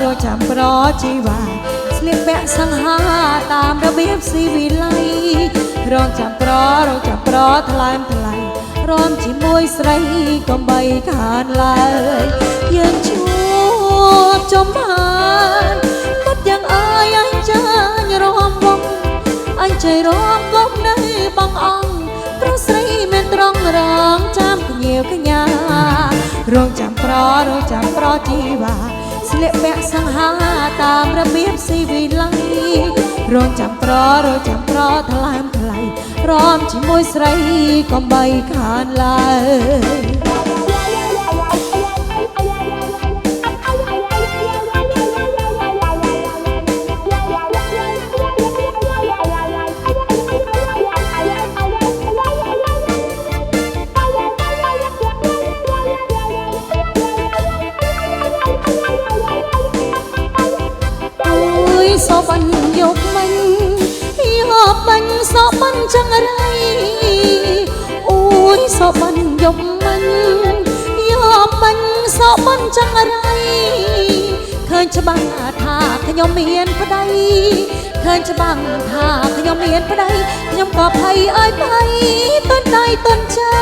រងចាំប្រជីវ៉ាស្លៀកពាក់សង្ហាតាមរបៀបស៊ីវិល័យរងចាំប្រថ្លើមថ្លៃរំជាមួយស្រីកំបីខានឡើយយើងជួបចំបានមុតយ៉ាងអើយអញចាញរំវងអញចៃរំវងនៅបងអង្គប្រុសស្រីមានត្រង់រងចាំកញៀវកញ្ញារងចាំប្រជីវ៉ាស្លៀកពាក់សង្ហាតាមរបៀបស៊ីវិល័យរងចាំប្រថ្លើមថ្លៃរំជាមួយស្រីកំបីខានឡើយសបាញ់យកមិញយកបាញ់សបាញ់ចឹងរៃអូយសបាញ់យកមិញយកបាញ់សបាញ់ចឹងរៃឃើញច្បាស់ថាខ្ញុំមានប្តីឃើញច្បាស់ថាខ្ញុំមានប្តីខ្ញុំក៏ភ័យអើយភ័យតន់ដៃតន់ចា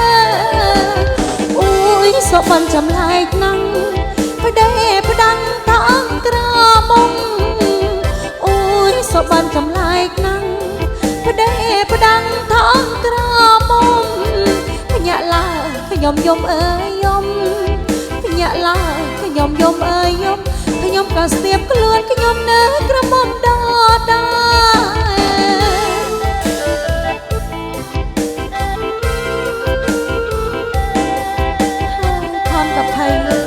អូយសបាញ់ចម្លែកណាស់ប្តីផ្ដាំងតអង្គក្រមុំសបានចម្លែកណាស់ប្តីផ្ដាំងថងក្រមុំញាក់ឡាខ្ញុំយំអើយយំញាក់ឡាខ្ញុំយំអើយយំខ្ញុំក៏ស្ទាបខ្លួនខ្ញុំនៅក្រមុំដដែលខំតភ័យ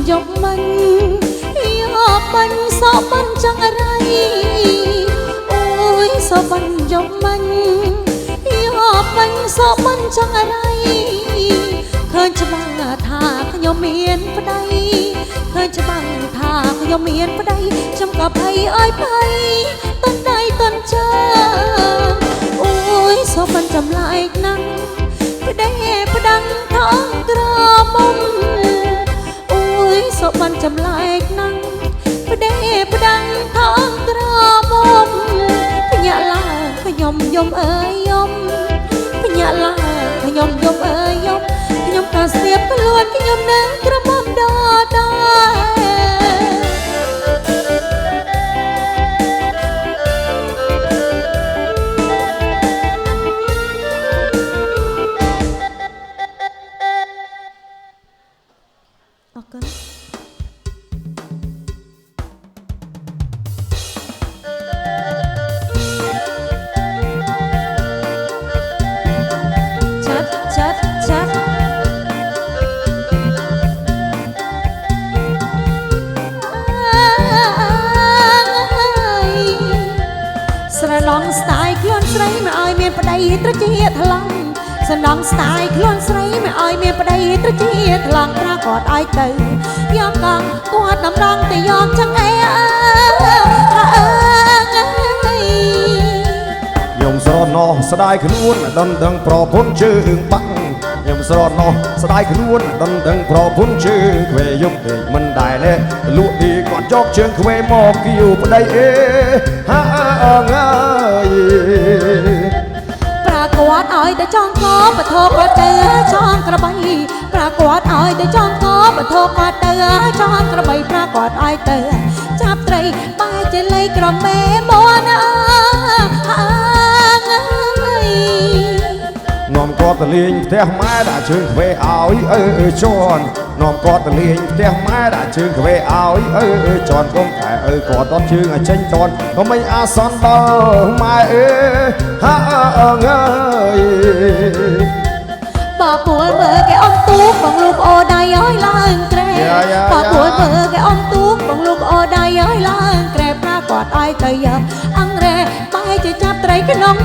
យកមិញយកបាញ់សបាញ់ចឹងរៃអូយសបាញ់យកមិញយកបាញ់សបាញ់ចឹងរៃឃើញច្បាស់ថាខ្ញុំមានប្តីឃើញច្បាស់ថាខ្ញុំមានប្តីខ្ញុំក៏ភ័យអើយភ័យតន់ដៃតន់ចាអូយសបាញ់ចម្លែកណាស់ប្តីផ្ដាំងថងក្រមុំសបានចម្លែកណាស់ប្តីផ្ដាំងថងក្រមុំញាក់ឡាខ្ញុំយំអើយយំញាក់ឡាខ្ញុំយំអើយយំខ្ញុំក៏ស្ទាបខ្លួនខ្ញុំនៅក្រមុំដែរអរគុណស្រណងស្ទាយខ្លួនស្រីមិនឲ្យមានប្តីត្រជាថ្លង់សំណងស្ទាយខ្លួនស្រីមិនឲ្យមានប្តីត្រជាថ្លង់ប្រាគាត់ឲ្យទៅយកកងគាត់ដំរងទៅយកចឹងអីខ្ញុំស្រណោះស្ដាយខ្លួនដណ្ដឹងប្រពន្ធជើងបាក់ខ្ញុំស្រណោះស្ដាយខ្លួនដណ្ដឹងប្រពន្ធជើងខ្វេយប់ពេកមិនដែរទេលក់ទីគាត់យកជើងខ្វេមកគៀវប្តីអេហាអងអើយប្រាគាត់ឲ្យតែចង់កបធោគាត់ទៅចង់ក្របីប្រាគាត់ឲ្យតែចង់កបធោគាត់ទៅចង់ក្របីប្រាគាត់ឲ្យទៅចាប់ត្រីបែរជាលៃក្រមេមកណានាំគាត់ទៅលេងផ្ទះម៉ែដាក់ជើងខ្វេឲ្យជន់នាំគាត់ទៅលេងផ្ទះម៉ែដាក់ជើងខ្វេឲ្យជន់កុំតែគាត់តន់ជើងឲ្យចេញតន់ក៏មិនអាសន្នដល់ម៉ែហាអើយបើពួលមើលគេអុំទូកបងលោកអូដៃឲ្យឡើងក្រែបើពួលមើលគេអុំទូកបងលោកអូដៃឲ្យឡើងក្រែប្រាគាត់ឲ្យទៅយកអង្រែបែរជាចាប់ត្រីក្នុង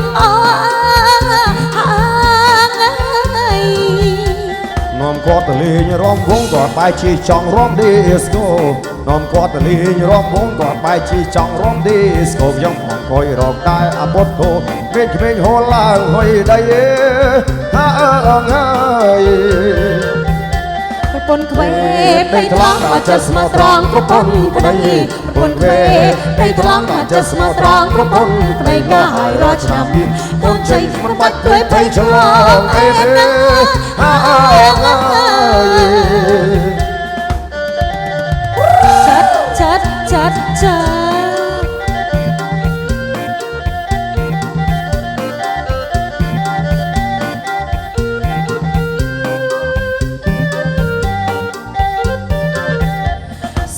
នាំគាត់ទៅលេងរំវងគាត់បែរជាចង់រំឌីស្កូនាំគាត់ទៅលេងរំវងគាត់បែរជាចង់រំឌីស្កូខ្ញុំអង្គុយរកតែអាបុតគោក្មេងៗហូរឡើងហុយដៃហាអងហើយ ប្រពន្ធខ្វេផ្ទៃថ្លង់ដល់ចិត្តស្មោះត្រង់ប្រពន្ធប្តីប្រពន្ធខ្វេផ្ទៃថ្លង់ដល់ចិត្តស្មោះត្រង់ប្រពន្ធប្តីក៏ហើយរាល់ឆ្នាំកូនជ័យមិនបាច់ព្រួយភ័យឆ្លងអេណាចាត់ចាត់ចាត់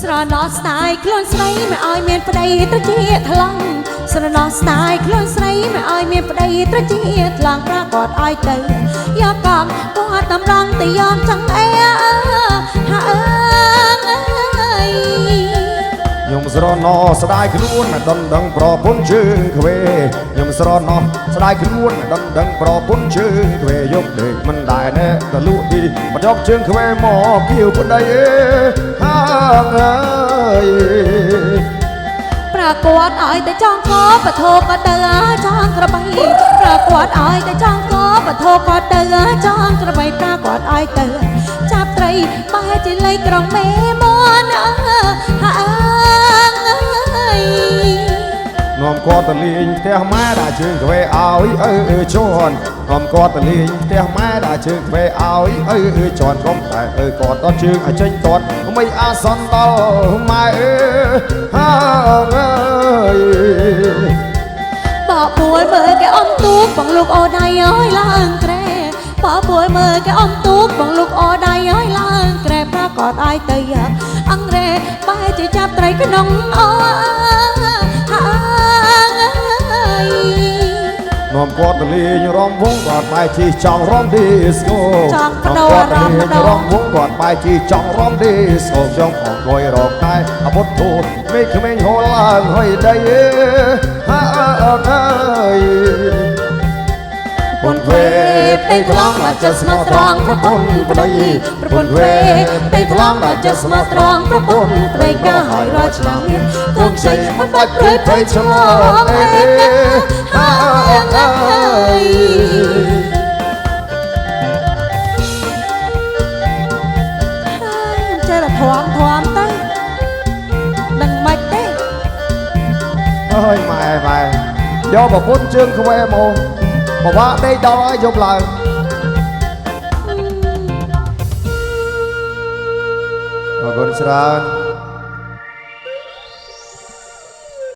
ស្រណោះស្ដាយខ្លួនស្រីមិនឲ្យមានប្តីត្រជាថ្លង់ស្រណោះស្ដាយខ្លួនស្រីមិនឲ្យមានប្តីត្រជាថ្លង់ប្រកបឲ្យទៅយកកំគាត់តម្រង់ទៅយកចង្អេហាអើយ ខ្ញុំស្រណោស្ដាយខ្លួនមិនដណ្ដឹងប្រពន្ធជើងខ្វេខ្ញុំស្រណោស្ដាយខ្លួនមិនដណ្ដឹងប្រពន្ធជើងខ្វេយកដេកមិនដែរណែទៅលក់ទីមកយកជើងខ្វេមកគៀវប្តីហាងហើយ ប្រកួតឲ្យតែចង់កបធោក៏ទៅចង់ក្របីប្រកួតឲ្យតែចង់កបធោក៏ទៅចង់ក្របីប្រកួតឲ្យទៅចាប់ត្រីបែរជាលៃក្រុងមេមនហាអើយ នាំគាត់ទៅលេងផ្ទះម៉ែដាក់ជើងខ្វេឲ្យជន់នាំគាត់ទៅលេងផ្ទះម៉ែដាក់ជើងខ្វេឲ្យជន់ក្រុមតែគាត់តជើងឲ្យចេញតត់មិនអាសន្នដល់ម៉ែហាងហើយ បពួលមើលគេអមទូកបងលោកអូដៃអើយឡើងក្រែបពួលមើលគេអមទូកបងលោកអូដៃអើយឡើងក្រែប្រកបឲ្យទៅអង្រែបែរជាចាប់ត្រីក្នុងអូហា នាំគាត់ទៅលេងរំវងគាត់បែរជាចង់រំឌីស្កូនាំគាត់ទៅលេងរំវងគាត់បែរជាចង់រំឌីស្កូខ្ញុំអង្គុយរកតែអាបុតធូក្មេងៗហូរឡើងហុយដៃហាអើយ ប្រពន្ធខ្វេផ្ទៃថ្លង់ដល់ចិត្តស្មោះត្រង់ប្រពន្ធប្តីប្រពន្ធខ្វេផ្ទៃថ្លង់ដល់ចិត្តស្មោះត្រង់ប្រពន្ធប្តីក៏ហើយរាល់ឆ្នាំកូនជ័យមិនបាច់ព្រួយភ័យឆ្លងអេហាអើយ ចេះតែធំទៅនឹងមិនទេ អើយម៉ែយកប្រពន្ធជើងខ្វេមកបបាក់ដេកដល់ឲ្យយប់ឡើងអរគុណច្រើន